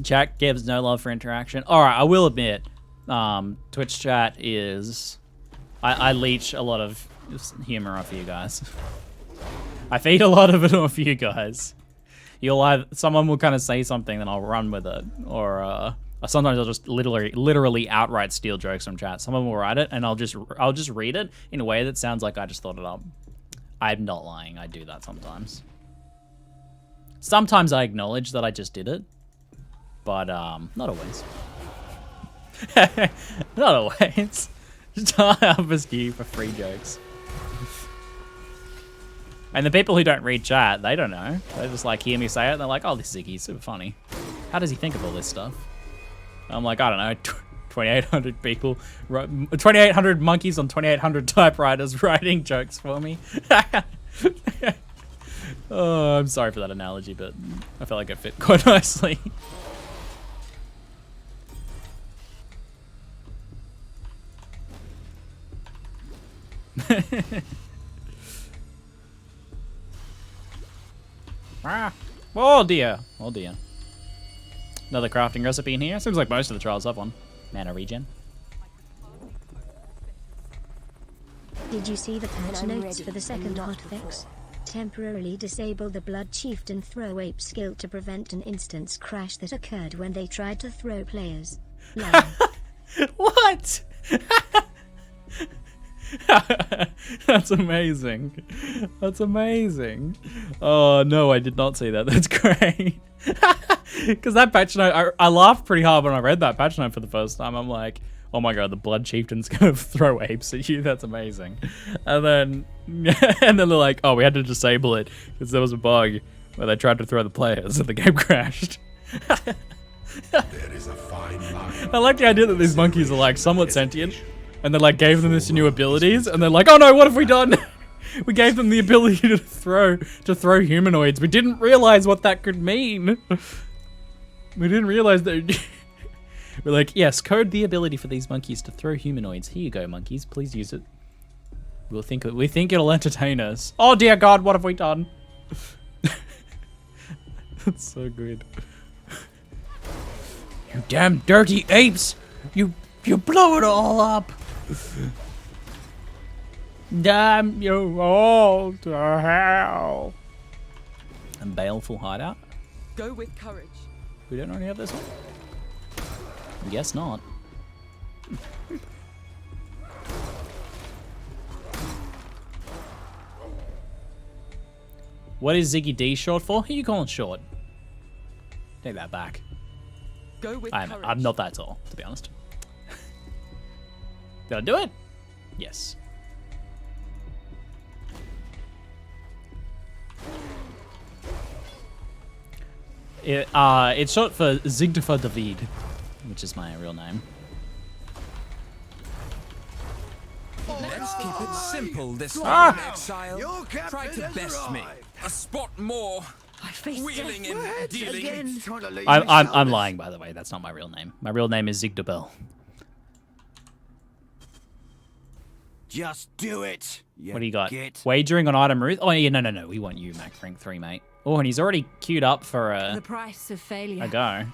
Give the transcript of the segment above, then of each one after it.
Chat gives no love for interaction. Alright, I will admit, Twitch chat is... I leech a lot of humor off you guys. I feed a lot of it off you guys. Someone will kind of say something, then I'll run with it. Or sometimes I'll just literally outright steal jokes from chat. Someone will write it, and I'll just read it in a way that sounds like I just thought it up. I'm not lying, I do that sometimes. Sometimes I acknowledge that I just did it. But, not always. Not always. Just harvest you for free jokes. And the people who don't read chat, they don't know. They just like hear me say it, and they're like, oh, this Ziggy's super funny. How does he think of all this stuff? I'm like, I don't know, 2,800 people, 2,800 monkeys on 2,800 typewriters writing jokes for me. Oh, I'm sorry for that analogy, but I felt like it fit quite nicely. Ah. Oh dear. Oh dear. Another crafting recipe in here. Seems like most of the trials have one. Mana regen. Did you see the patch notes for the second hotfix? Temporarily disable the Blood Chieftain throw ape skill to prevent an instance crash that occurred when they tried to throw players. What? That's amazing. That's amazing. Oh no, I did not see that. That's great. Because that patch note, I laughed pretty hard when I read that patch note for the first time. I'm like, oh my god, the Blood Chieftain's gonna throw apes at you. That's amazing. And then they're like, oh, we had to disable it because there was a bug where they tried to throw the players and the game crashed. There is a fine line. I like the idea that these monkeys are like somewhat sentient. And they like gave them this new abilities, and they're like, "Oh no, what have we done? We gave them the ability to throw humanoids. We didn't realize what that could mean. We didn't realize that." We're like, "Yes, code the ability for these monkeys to throw humanoids. Here you go, monkeys. Please use it. We think it'll entertain us." Oh dear God, what have we done? That's so good. You damn dirty apes! You blow it all up. Damn you all to hell. And baleful hideout. Go with courage. We don't already have this one? Guess not. What is ZiggyD short for? Who are you calling short? Take that back. Go with courage. I'm not that tall, to be honest. Did I do it? Yes. It's short for ZiggyD David, which is my real name. Let's keep it simple this time, Exile. Try to best me. A spot more. Wheeling and dealing. I'm lying, by the way. That's not my real name. My real name is ZiggyD. Just do it. What do you got? Wagering on item Ruth? Oh yeah, no. We want you, Mac rank 3, mate. Oh, and he's already queued up for the price of failure. a go.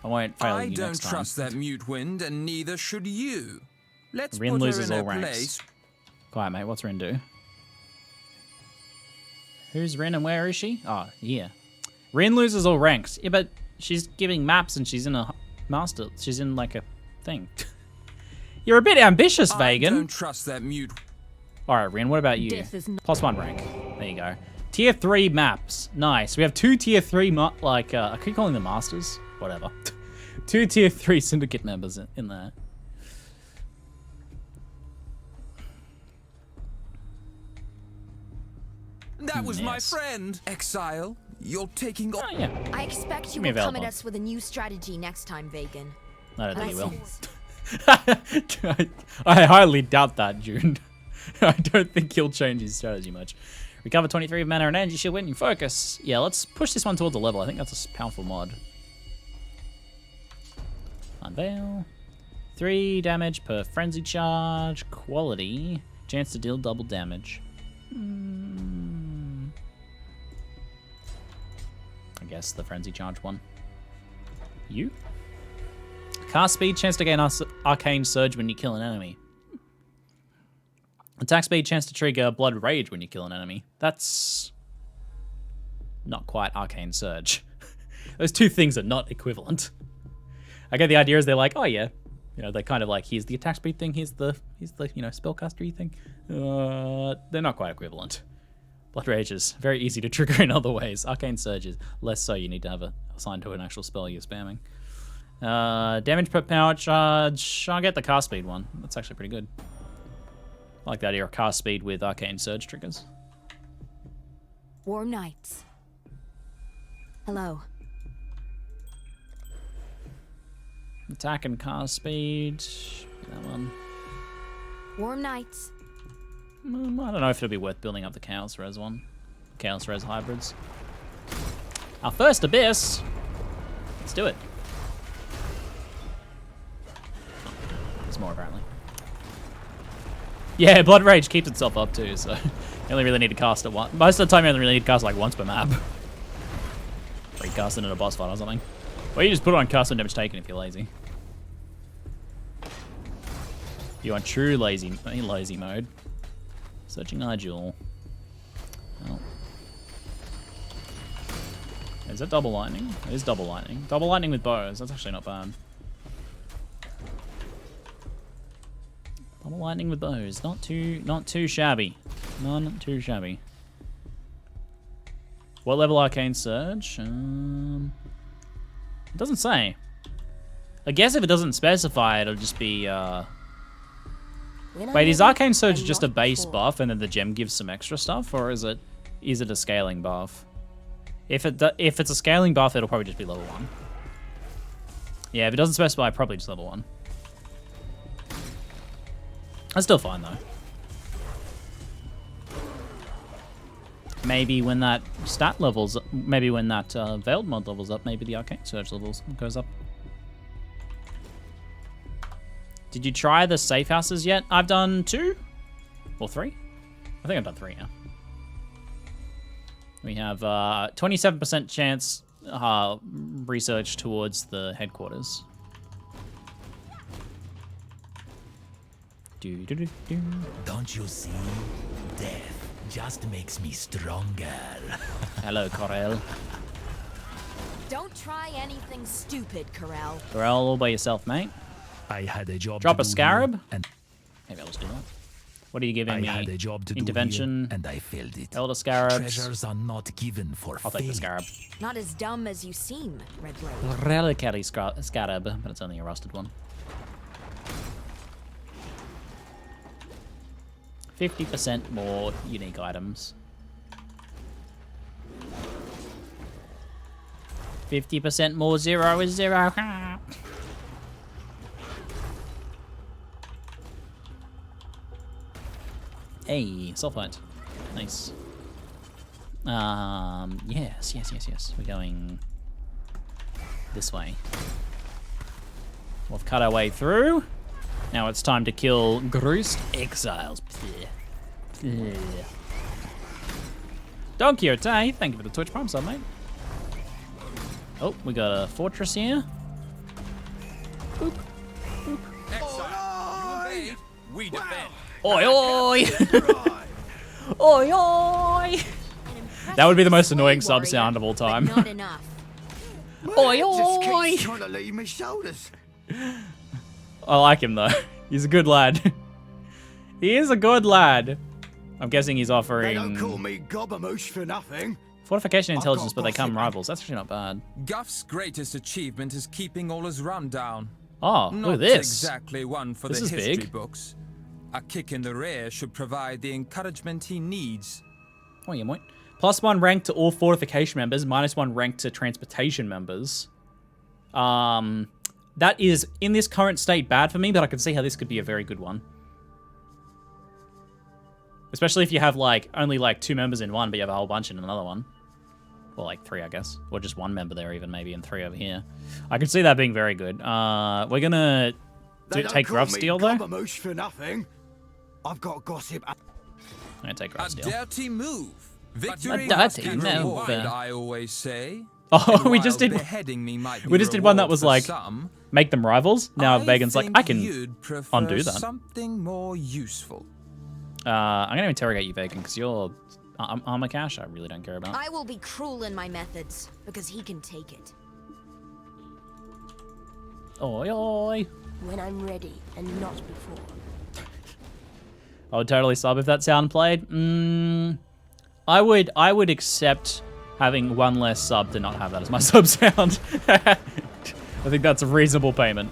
I won't fail you next time. I don't trust that mute wind, and neither should you. Let's Rin put her loses in all her ranks. place. Quiet, mate. What's Rin do? Who's Rin and where is she? Oh, yeah. Rin loses all ranks. Yeah, but she's giving maps and she's in a master. She's in like a thing. You're a bit ambitious, Vegan. I don't trust that mute. All right, Rin, what about you? +1 rank. There you go. Tier 3 maps. Nice. We have 2 Tier 3, I keep calling them masters. Whatever. 2 Tier 3 syndicate members in there. That was my friend. Exile, you're taking... Oh, yeah. I expect you me will come available. at us with a new strategy next time, Vegan. I don't think he will. I highly doubt that, June. I don't think he'll change his strategy much. Recover 23 of mana and energy shield when you focus. Yeah, let's push this one towards the level. I think that's a powerful mod. Unveil. 3 damage per frenzy charge. Quality. Chance to deal double damage. I guess the frenzy charge one. You? Cast speed, chance to gain Arcane Surge when you kill an enemy. Attack speed, chance to trigger Blood Rage when you kill an enemy. That's not quite Arcane Surge. Those two things are not equivalent. I get the idea is they're like, oh yeah, you know, they're kind of like, here's the attack speed thing, here's the you know, spellcastery thing. They're not quite equivalent. Blood Rage is very easy to trigger in other ways. Arcane Surge is less so. You need to have a assigned to an actual spell you're spamming. Damage per power charge. I'll get the cast speed one. That's actually pretty good. I like the idea of cast speed with Arcane Surge triggers. Warm nights. Hello. Attack and cast speed. That one. Warm nights. I don't know if it'll be worth building up the Chaos Res one. Chaos Res hybrids. Our first Abyss. Let's do it. There's more apparently. Yeah, Blood Rage keeps itself up too, so you only really need to cast it once. Most of the time you only really need to cast like once per map. Or you cast it in a boss fight or something. Or you just put it on cast and damage taken if you're lazy. You want true lazy mode. Searching Nigel. Oh. Is that double lightning? It is double lightning. Double lightning with bows. That's actually not bad. Double lightning with bows. Not too shabby. None too shabby. What level Arcane Surge? It doesn't say. I guess if it doesn't specify, it'll just be. Wait, is Arcane Surge just a base buff and then the gem gives some extra stuff, or is it a scaling buff? If it's a scaling buff, it'll probably just be level 1. Yeah, if it doesn't specify, probably just level 1. That's still fine though. Maybe when that stat levels, maybe when that Veiled mod levels up, maybe the Arcane Surge levels goes up. Did you try the safe houses yet? I've done 2 or 3. I think I've done 3 now. We have 27% chance research towards the headquarters. Don't you see? Death just makes me stronger. Hello, Corel. Don't try anything stupid, Corel. Corel, all by yourself, mate. I had a job. Drop to a scarab. And maybe I'll just do that. What are you giving me? I had a job to Intervention. do, and I failed it. Elder Scarabs. Treasures are not given for I'll take the failure. Scarab. Not as dumb as you seem, Red Road. Reliquary Scarab, but it's only a rusted one. 50% more unique items. 50% more 0 is 0. Hey, sulfite. Nice. Yes. We're going this way. We've cut our way through. Now it's time to kill Groost Exiles. Don Quixote, thank you for the Twitch Prime sub, mate. Oh, we got a fortress here. Boop. Boop. Exile, you invade, we defend. Oi, oi! Oi, oi! That would be the most annoying sub sound of all time. Not enough. Oi, Just oi! keeps trying to leave me shoulders. I like him though. He's a good lad. He is a good lad. I'm guessing he's They offering don't call me Gobamoosh for nothing. fortification intelligence, got but they come gossip. rivals. That's actually not bad. Guff's greatest achievement is keeping all his run down. Oh, Not look at this. exactly one for This the is history big. books. A kick in the rear should provide the encouragement he needs. Oh, yeah, mate. +1 rank to all fortification members, -1 rank to transportation members. That is, in this current state, bad for me, but I can see how this could be a very good one. Especially if you have, like, only, like, 2 members in one, but you have a whole bunch in another one. Or, like, 3, I guess. Or just 1 member there even, maybe, and 3 over here. I can see that being very good. We're gonna take Rough Steel, though. Gobamoosh for nothing. I've got gossip. I'm gonna take Rough A Steel. dirty move. Victory A must dirty be move. rewarded, I always say. Oh, And we just while did. beheading me might be We just did one that reward was for like some, make them rivals. Now I Vegan's like, think I can you'd prefer undo that. something more useful. I'm gonna interrogate you, Vegan, because you're armor cash. I really don't care about. I will be cruel in my methods, because he can take it. Oi, oi. When I'm ready, and not before. I would totally sub if that sound played. I would accept having one less sub to not have that as my sub sound. I think that's a reasonable payment.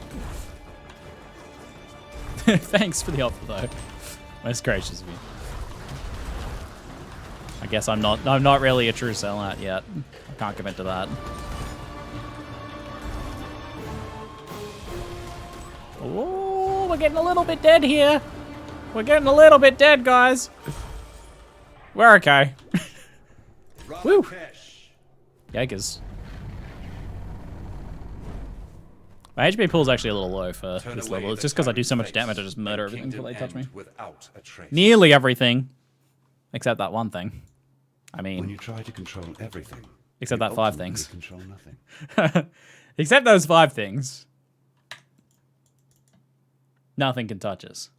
Thanks for the offer, though. Most gracious of you. I guess I'm not really a true sellout yet. I can't commit to that. Oh, we're getting a little bit dead here. We're getting a little bit dead, guys. We're okay. Woo. Yikers. My HP pool is actually a little low for this level. It's just because I do so much damage, I just murder everything before they touch me. Nearly everything. Except that one thing. I mean... When you try to control everything... Except that 5 things. Control nothing. Except those 5 things. Nothing can touch us.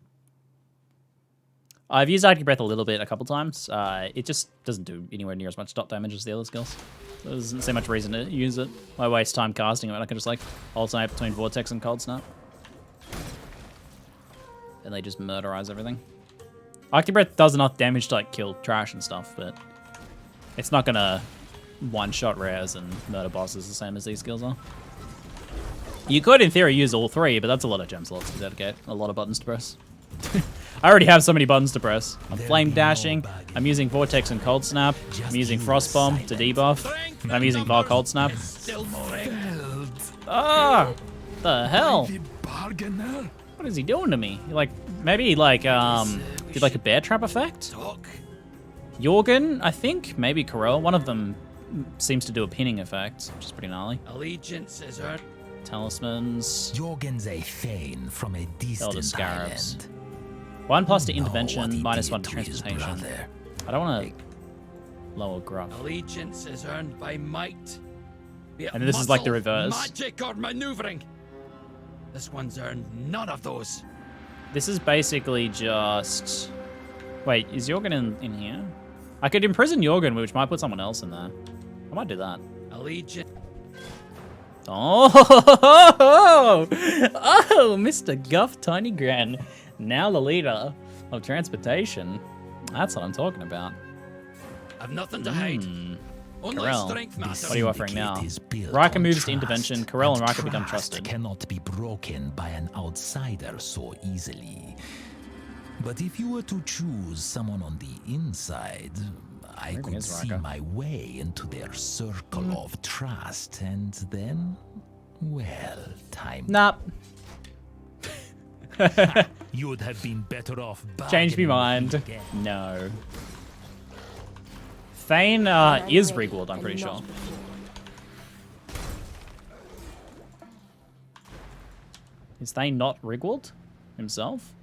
I've used Psychic Breath a little bit a couple times. It just doesn't do anywhere near as much dot damage as the other skills. There doesn't seem much reason to use it. I waste time casting it when I can just like alternate between Vortex and Cold Snap. And they just murderize everything. Arctic Breath does enough damage to like kill trash and stuff, but it's not gonna one-shot rares and murder bosses the same as these skills are. You could, in theory, use all 3, but that's a lot of gem slots to dedicate. A lot of buttons to press. I already have so many buttons to press. I'm flame dashing. I'm using Vortex and Cold Snap. I'm using Frost Bomb to debuff. And I'm using Vile Cold Snap. Ah! The hell? What is he doing to me? Like, maybe like did like a bear trap effect? Jorgen, I think. Maybe Corel. One of them seems to do a pinning effect, which is pretty gnarly. Allegiance is earned. Talismans. Jorgen's a Thane from a distant Scarabs. island. 1+ to Know intervention, what he -1 did to to his transportation. brother. I don't want to lower Gruff. Allegiance is earned by might. Be it And this is like the muscle, reverse. Magic or maneuvering. This one's earned none of those. This is basically just... Wait, is Jorgen in here? I could imprison Jorgen, which might put someone else in there. I might do that. Allegiance. Oh, oh, Mr. Guff Tiny Gran, now the leader of transportation. That's what I'm talking about. I've nothing to hide. Only Corel, strength matters. what are you offering now? Syndicate is built Rika on moves to trust, intervention. Corel and Rika become trust trusted. Cannot be broken by an outsider so easily. But if you were to choose someone on the inside, I Everything could is see Rika. my way into their circle of trust, and then, well, time. Nah. You'd have been better off. Change me bargaining mind. again. No. Thane is Rigwald, I'm pretty sure. Is Thane not Rigwald himself?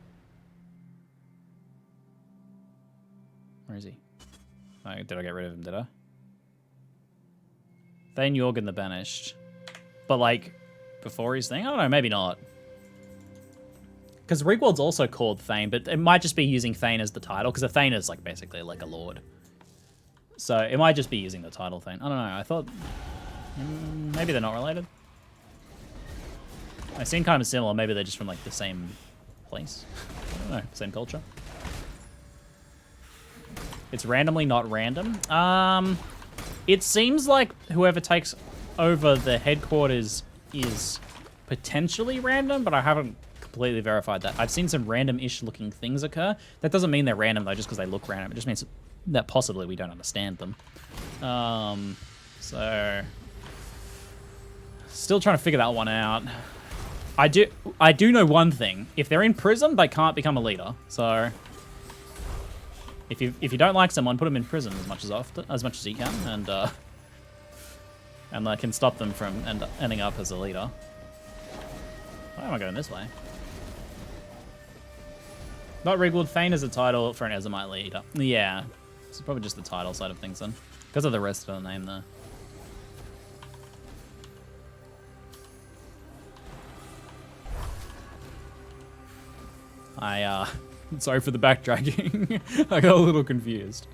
Where is he? Oh, did I get rid of him, did I? Thane Jorgen the Banished. But like, before his thing? I don't know, maybe not. Because Rigwald's also called Thane, but it might just be using Thane as the title, because a Thane is like basically like a lord. So it might just be using the title Thane. I don't know, I thought... maybe they're not related. They seem kind of similar, maybe they're just from like the same place. I don't know, same culture. It's randomly not random. It seems like whoever takes over the headquarters is potentially random, but I haven't completely verified that. I've seen some random-ish looking things occur. That doesn't mean they're random though, just because they look random. It just means that possibly we don't understand them. So still trying to figure that one out. I do know one thing. If they're in prison, they can't become a leader. So if you don't like someone, put them in prison as much as you can, and that can stop them from ending up as a leader. Why am I going this way? Not Rigwald. Thane is a title for an Ezomite leader. Yeah, it's probably just the title side of things then, because of the rest of the name there. Sorry for the backtracking. I got a little confused.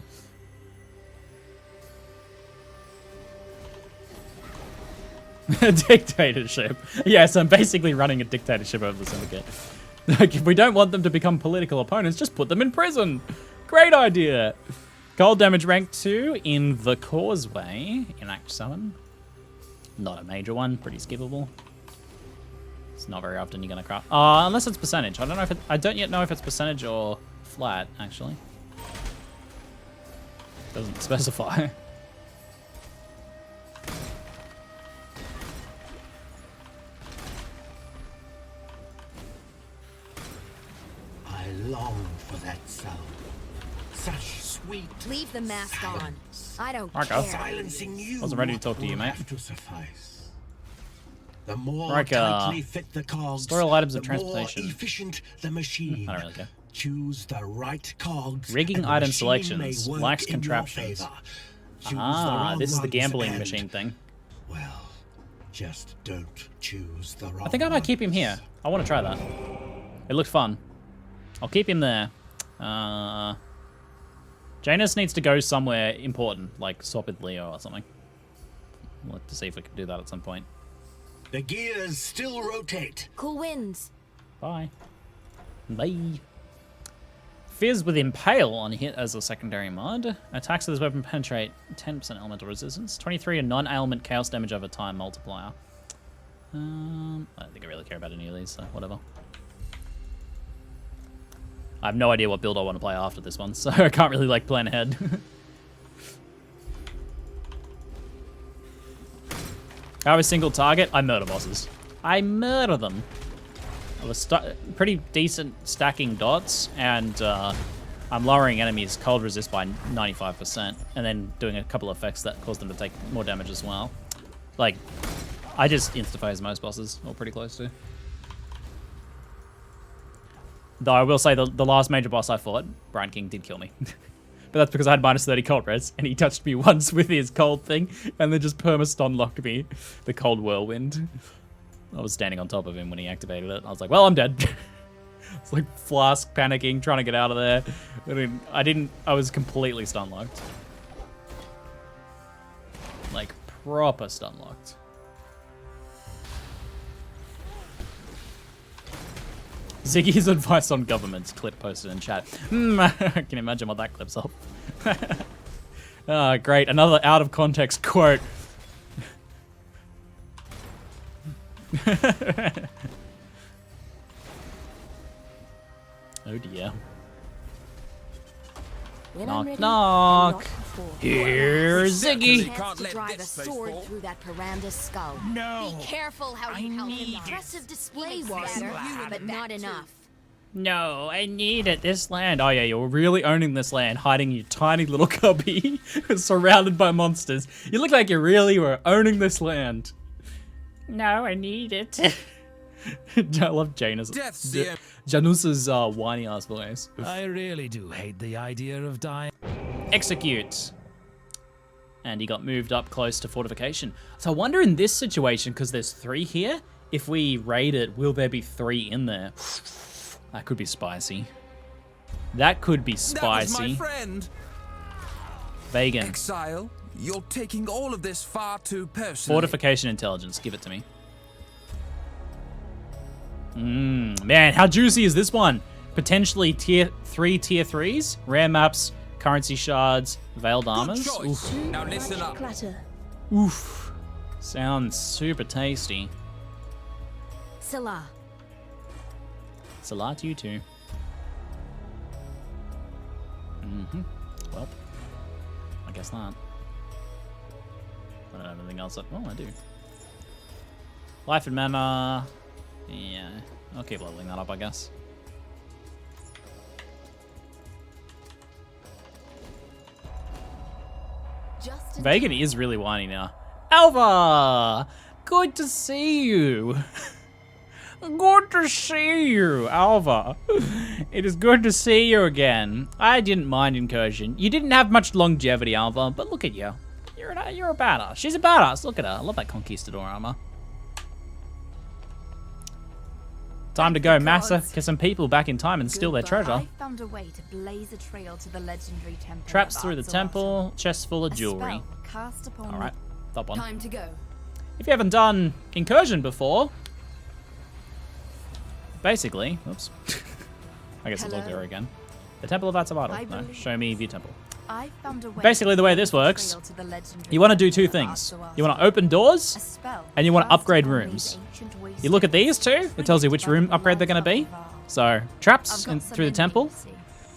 A dictatorship. Yes, I'm basically running a dictatorship over the Syndicate. Like, if we don't want them to become political opponents, just put them in prison. Great idea. Cold damage rank 2 in the Causeway in Act 7. Not a major one, pretty skippable. It's not very often you're gonna craft. Unless it's percentage. I don't know if I don't yet know if it's percentage or flat, actually. Doesn't specify. I long for that sound. Such sweet. Leave the mask on. I don't Right, care. Gus. Silencing you. Wasn't ready to talk to you, will mate. have to suffice. The more Right, tightly fit the cogs, story items of the transportation. more efficient the machine. I don't really care. Choose the right cogs. Rigging and the item machine selections. may work Lacks in your contraptions. favor. Choose the wrong This is the ones gambling and, machine thing. Well, just don't choose the wrong I think I might keep him here. I want to try that. It looked fun. I'll keep him there. Janus needs to go somewhere important, like swap with Leo or something. We'll have to see if we can do that at some point. The gears still rotate. Cool winds. Bye. Bye. Fizz with Impale on hit as a secondary mod. Attacks with this weapon penetrate 10% elemental resistance. 23 and non-ailment chaos damage over time multiplier. I don't think I really care about any of these, so whatever. I have no idea what build I want to play after this one, so I can't really like plan ahead. I have a single target. I murder bosses. I murder them. I have a pretty decent stacking dots, and I'm lowering enemies' cold resist by 95%, and then doing a couple of effects that cause them to take more damage as well. Like, I just insta-phase most bosses, or pretty close to. Though I will say the last major boss I fought, Brian King, did kill me. But that's because I had minus 30 cold res, and he touched me once with his cold thing, and then just perma-stun locked me. The cold whirlwind. I was standing on top of him when he activated it. I was like, well, I'm dead. It's like Flask panicking, trying to get out of there. I was completely stun locked. Like, proper stun locked. Ziggy's advice on governments, clip posted in chat. I can imagine what that clip's of. Great, another out of context quote. Oh dear. When I'm Knock, ready, knock. not before. Here's Ziggy. Chance to drive a sword through that Piranda's skull. No. Be careful how you help him. Impressive display, Water, but not enough. No, I need it. This land. Oh yeah, you're really owning this land, hiding your tiny little cubby, surrounded by monsters. You look like you really were owning this land. No, I need it. I love Janus. Janus's whiny ass voice. I really do hate the idea of dying. Execute. And he got moved up close to fortification. So I wonder in this situation, because there's 3 here, if we raid it, will there be 3 in there? That could be spicy. That could be spicy. That was my friend. Vegan. Exile, you're taking all of this far too personally. Fortification intelligence. Give it to me. Man, how juicy is this one? Potentially tier 3s, rare maps, currency shards, veiled armors. Oof. Now listen up. Clatter. Oof. Sounds super tasty. Salah. Salah to you too. Well, I guess not. I don't have anything else. Oh, I do. Life and mana. Yeah, I'll keep leveling that up, I guess. Vegan is really whiny now. Alva! Good to see you. Good to see you, Alva. It is good to see you again. I didn't mind Incursion. You didn't have much longevity, Alva, but look at you. You're a badass. She's a badass. Look at her. I love that conquistador armor. Time to go massacre some people back in time and steal their treasure. I found a way to blaze a trail to the legendary temple. Traps of through the Atzoatl. temple, chests full of A jewelry. spell cast upon Alright, top one. Time to go. If you haven't done Incursion before, basically, oops. I guess I'll talk there again. The Temple of Atzoatl. No, show me the temple. I found a way Basically, the way to this blaze a works, trail to the legendary you want to do temple two of things. Atzoatl. You want to open doors, A spell and you want to cast upgrade upon rooms. these ancient wastelands. You look at these two, it tells you which room upgrade they're going to be. So, traps in, through the temple,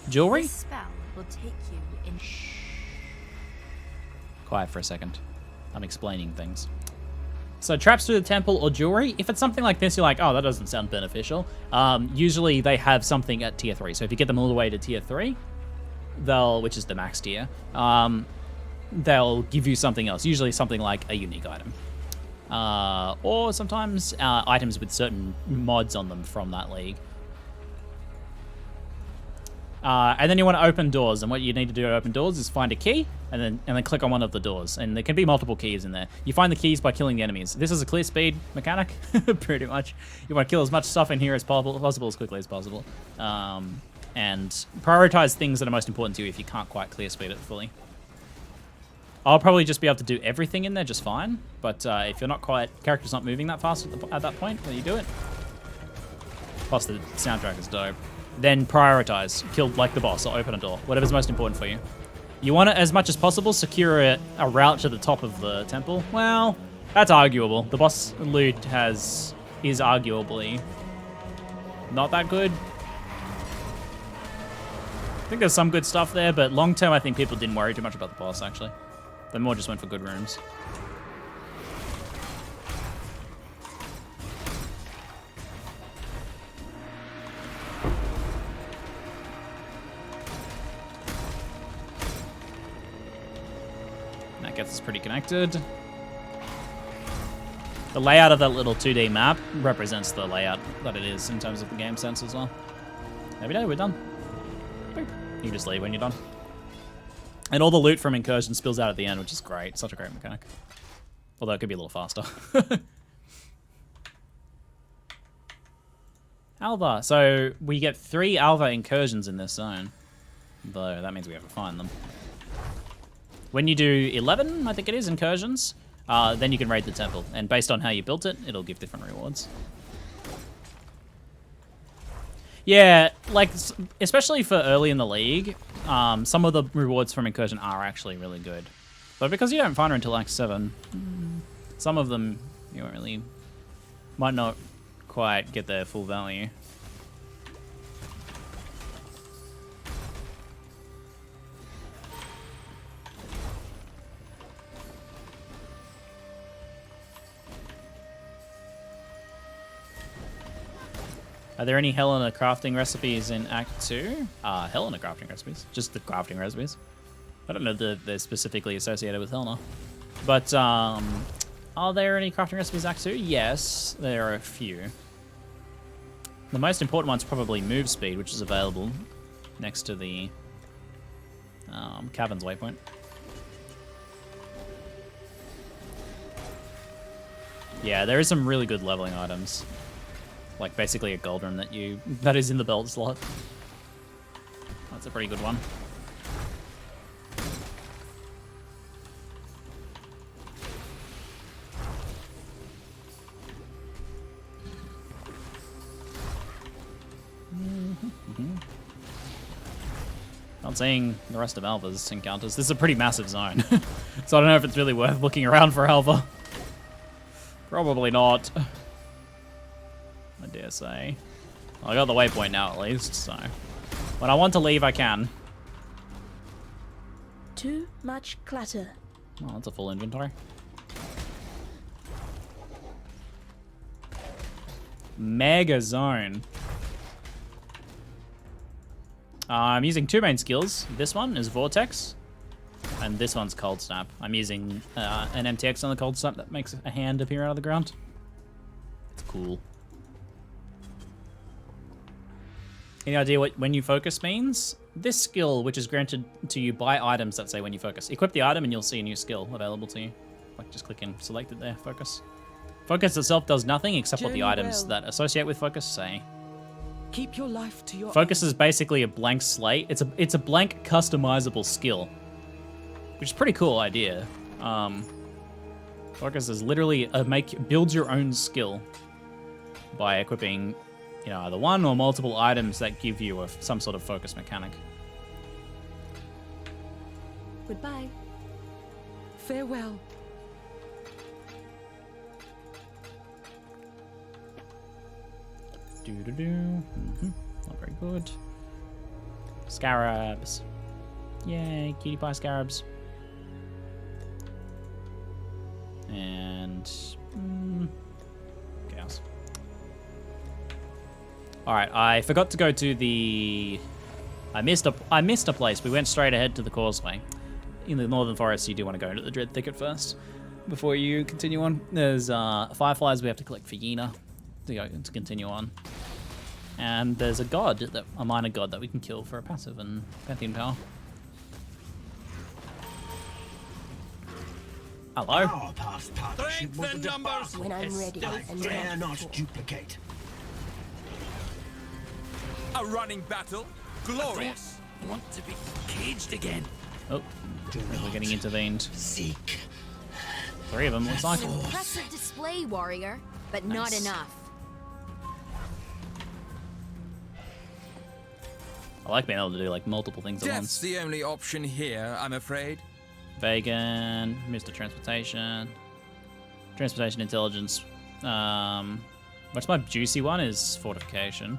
jewelry. This spell will take you in. Quiet for a second. I'm explaining things. So traps through the temple or jewelry, if it's something like this, you're like, oh, that doesn't sound beneficial. Usually they have something at tier 3. So if you get them all the way to tier 3, which is the max tier, they'll give you something else. Usually something like a unique item. Or sometimes items with certain mods on them from that league. And then you want to open doors, and what you need to do to open doors is find a key, and then click on one of the doors, and there can be multiple keys in there. You find the keys by killing the enemies. This is a clear speed mechanic, pretty much. You want to kill as much stuff in here as possible as quickly as possible, and prioritize things that are most important to you if you can't quite clear speed it fully. I'll probably just be able to do everything in there just fine, but if you're not quite, character's not moving that fast at that point when you do it. Plus the soundtrack is dope. Then prioritize. Kill like the boss or open a door. Whatever's most important for you. You want to, as much as possible, secure a route to the top of the temple. Well, that's arguable. The boss loot is arguably not that good. I think there's some good stuff there, but long term I think people didn't worry too much about the boss actually. They more just went for good rooms. Gets us pretty connected. The layout of that little 2D map represents the layout that it is in terms of the game sense as well. There we go, we're done. Boop. You can just leave when you're done. And all the loot from Incursion spills out at the end, which is great. Such a great mechanic. Although it could be a little faster. Alva. So we get 3 Alva Incursions in this zone. Though that means we have to find them. When you do 11, I think it is, Incursions, then you can raid the temple. And based on how you built it, it'll give different rewards. Yeah, like, especially for early in the league, some of the rewards from Incursion are actually really good. But because you don't find her until Act 7, some of them you won't really, might not quite get their full value. Are there any Helena crafting recipes in Act 2? Helena crafting recipes? Just the crafting recipes. I don't know that they're specifically associated with Helena. But, are there any crafting recipes in Act 2? Yes, there are a few. The most important one's probably move speed, which is available next to the Cavern's waypoint. Yeah, there is some really good leveling items. Like basically a gold room that is in the belt slot. That's a pretty good one. Not seeing the rest of Alva's encounters. This is a pretty massive zone. So I don't know if it's really worth looking around for Alva. Probably not. I dare say. Well, I got the waypoint now at least, so when I want to leave I can. Too much clutter. Oh, that's a full inventory. Mega zone. I'm using 2 main skills. This one is Vortex, and this one's Cold Snap. I'm using an MTX on the Cold Snap that makes a hand appear out of the ground. It's cool. Any idea what when you focus means? This skill, which is granted to you by items that say when you focus. Equip the item and you'll see a new skill available to you. Like just click and select it there, focus. Focus itself does nothing except what the Journey items well. that associate with focus say. Keep your life to your Focus own. is basically a blank slate. It's a blank customizable skill, which is a pretty cool idea. Focus is literally build your own skill by equipping, you know, either one or multiple items that give you some sort of focus mechanic. Goodbye. Farewell. Not very good. Scarabs. Yay, cutie pie scarabs. And chaos. Alright, I forgot to go to the I missed a place. We went straight ahead to the causeway. In the northern forest you do want to go into the Dread Thicket first before you continue on. There's fireflies we have to collect for Yena to continue on. And there's a minor god that we can kill for a passive and Pantheon power. Hello. Our past partnership was a debacle. When I'm ready I and dare not not duplicate. A running battle? Glorious! Want to be caged again? Oh, we're getting intervened. Seek. 3 of them, looks like. impressive display, warrior, but not Nice. enough. I like being able to do like multiple things at Death's once. the only option here, I'm afraid. Vegan, Mr. Transportation, Transportation Intelligence. What's my juicy one is Fortification.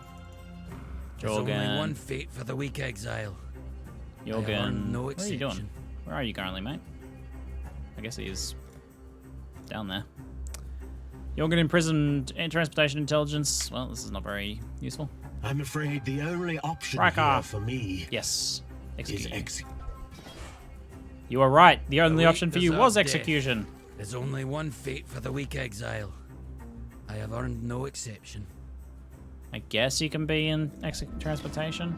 There's only Jorgen. one fate for the weak exile. Jorgen. no What are you exception. doing? Where are you currently, mate? I guess he is down there. Jorgen imprisoned in Transportation Intelligence. Well, this is not very useful. I'm afraid the only option Raka. here for me Yes. is Execution. execution. You are right. The only weak option for you deserve was death. execution. There's only one fate for the weak exile. I have earned no exception. I guess you can be in transportation.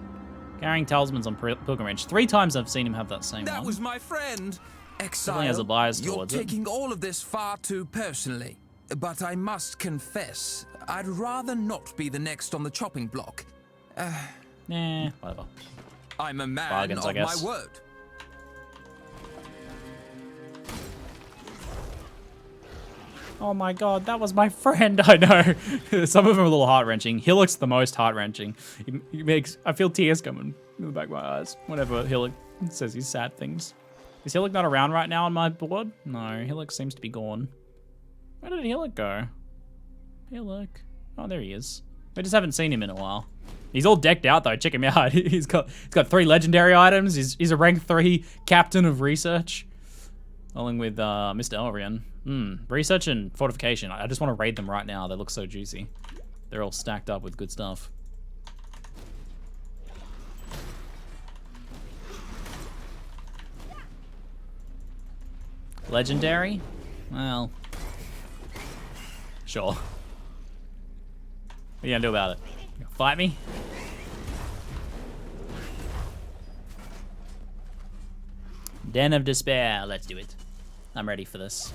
Carrying talismans on pilgrimage. 3 times I've seen him have that same That one. was my friend. Definitely has a Exile, bias you're towards it. taking all of this far too personally. But I must confess, I'd rather not be the next on the chopping block. Nah, whatever. I'm a man Bargains, I of guess. my word. Oh my god, that was my friend. I know. Some of them are a little heart-wrenching. Hillock's the most heart-wrenching. He makes... I feel tears coming in the back of my eyes whenever Hillock says these sad things. Is Hillock not around right now on my board? No, Hillock seems to be gone. Where did Hillock go? Hillock. Oh, there he is. I just haven't seen him in a while. He's all decked out though. Check him out. He's got 3 legendary items. He's a rank 3 captain of research, along with Mr. Elrian. Research and fortification. I just want to raid them right now. They look so juicy. They're all stacked up with good stuff. Legendary? Well, sure. What are you gonna do about it? You gonna fight me? Den of Despair. Let's do it. I'm ready for this.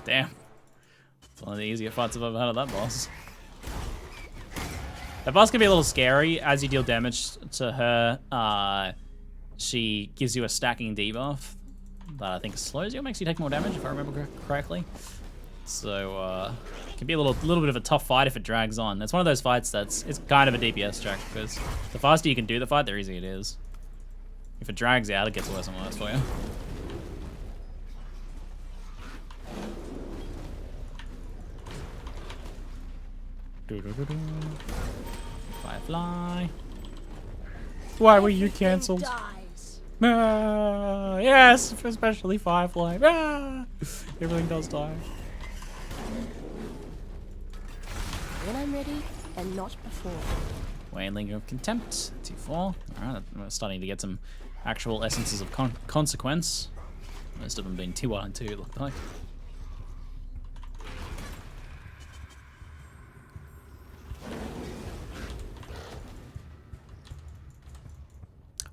Damn. It's one of the easier fights I've ever had at that boss. That boss can be a little scary. As you deal damage to her, she gives you a stacking debuff that I think slows you or makes you take more damage, if I remember correctly. So, it can be a little bit of a tough fight if it drags on. It's one of those fights it's kind of a DPS track, because the faster you can do the fight, the easier it is. If it drags out, it gets worse and worse for you. Firefly. Why were you cancelled? Yes, especially Firefly. Everything does die. When I'm ready, and not before. Wailing of Contempt, 2-4. Alright, we're starting to get some actual essences of consequence. Most of them being 2-1 and 2, it looked like.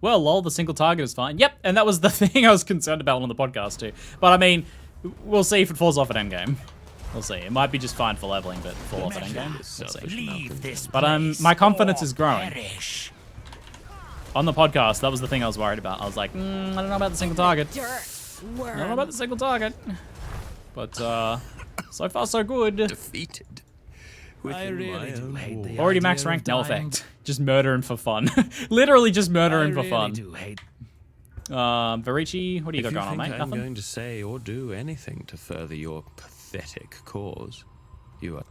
Well, lol, the single target is fine. Yep, and that was the thing I was concerned about on the podcast too. But I mean, we'll see if it falls off at endgame. We'll see. It might be just fine for leveling, but fall off at endgame. We'll see. But my confidence is growing. On the podcast, that was the thing I was worried about. I was like, I don't know about the single target. I don't know about the single target. But so far so good. Defeated. I really do hate the Already idea max of ranked, no dying. effect. Just murdering for fun. Literally just murdering for I really fun. do hate. Varici, what do you got going on, mate? I'm Nothing? going to say or do anything to further your pathetic cause, you are...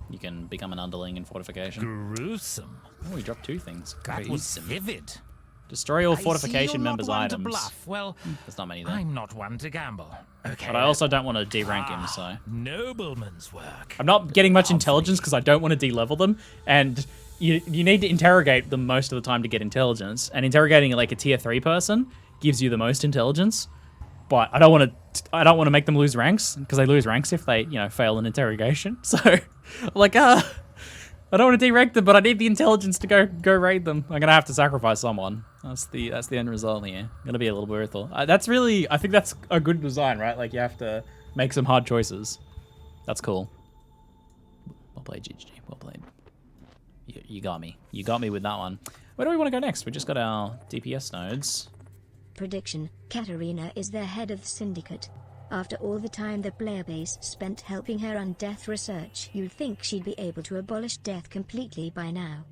You can become an underling in fortification. Gruesome. Oh, we dropped 2 things. That was vivid. Destroy all I see fortification you're not members' one to items. bluff. Well, There's not many there. I'm not one to gamble. Okay. But I also don't want to de-rank him, so... Nobleman's work. I'm not getting much intelligence because I don't want to de-level them, and you need to interrogate them most of the time to get intelligence, and interrogating like a tier 3 person gives you the most intelligence, but I don't want to make them lose ranks, because they lose ranks if they, fail an interrogation. So, I'm like, I don't want to de-rank them, but I need the intelligence to go raid them. I'm gonna have to sacrifice someone. That's the end result here. Gonna be a little brutal. I think that's a good design, right? Like you have to make some hard choices. That's cool. Well played, GG. Well played. You got me. You got me with that one. Where do we want to go next? We just got our DPS nodes. Prediction: Katarina is the head of the Syndicate. After all the time the player base spent helping her on death research, you'd think she'd be able to abolish death completely by now.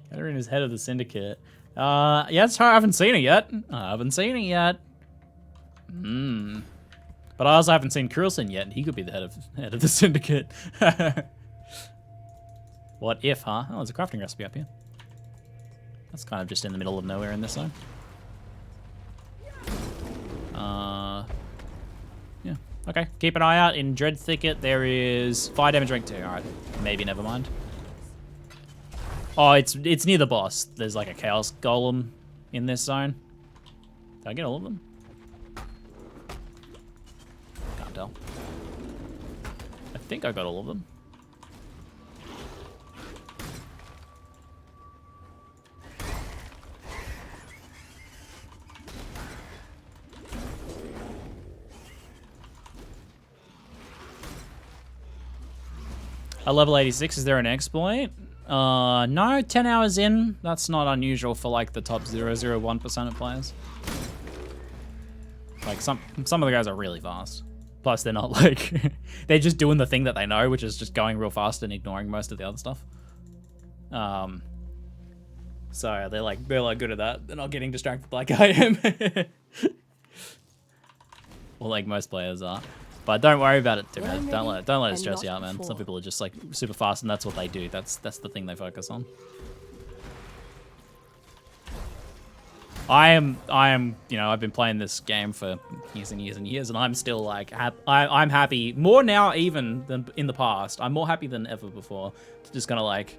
Katarina's head of the Syndicate. Yeah, it's hard. I haven't seen it yet. But I also haven't seen Incursion yet, and he could be the head of the Syndicate. What if, huh? Oh, there's a crafting recipe up here. That's kind of just in the middle of nowhere in this zone. Yeah. Okay. Keep an eye out in Dread Thicket. There is fire damage rank 2. All right. Maybe never mind. Oh, it's near the boss. There's like a chaos golem in this zone. Did I get all of them? Can't tell. I think I got all of them. At level 86, is there an exploit? No, 10 hours in. That's not unusual for like the top 0.001% of players. Like some of the guys are really fast. Plus they're not like, they're just doing the thing that they know, which is just going real fast and ignoring most of the other stuff. So they're like good at that. They're not getting distracted like I am. Well, like most players are. But don't worry about it too much. Don't let it stress you out, man. Some people are just like super fast, and that's what they do. That's the thing they focus on. I am. I've been playing this game for years and years and years, and I'm still like, I'm happy more now even than in the past. I'm more happy than ever before. To just gonna like,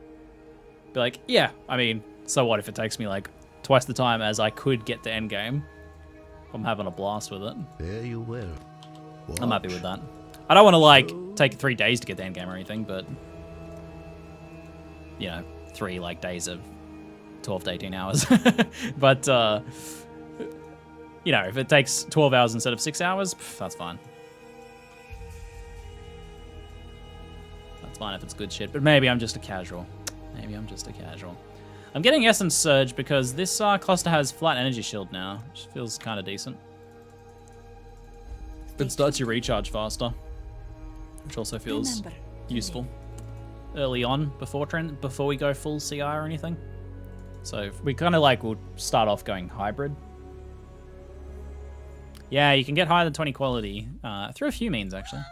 be like, yeah. I mean, so what if it takes me like twice the time as I could get to endgame? I'm having a blast with it. There you will. I'm happy with that. I don't want to like take 3 days to get the end game or anything, but 3 like days of 12 to 18 hours. But if it takes 12 hours instead of 6 hours, that's fine. That's fine if it's good shit. But maybe I'm just a casual. I'm getting Essence Surge because this cluster has flat energy shield now, which feels kind of decent. It starts your recharge faster, which also feels useful early on before we go full CI or anything. So we kind of like will start off going hybrid. Yeah, you can get higher than 20 quality through a few means actually.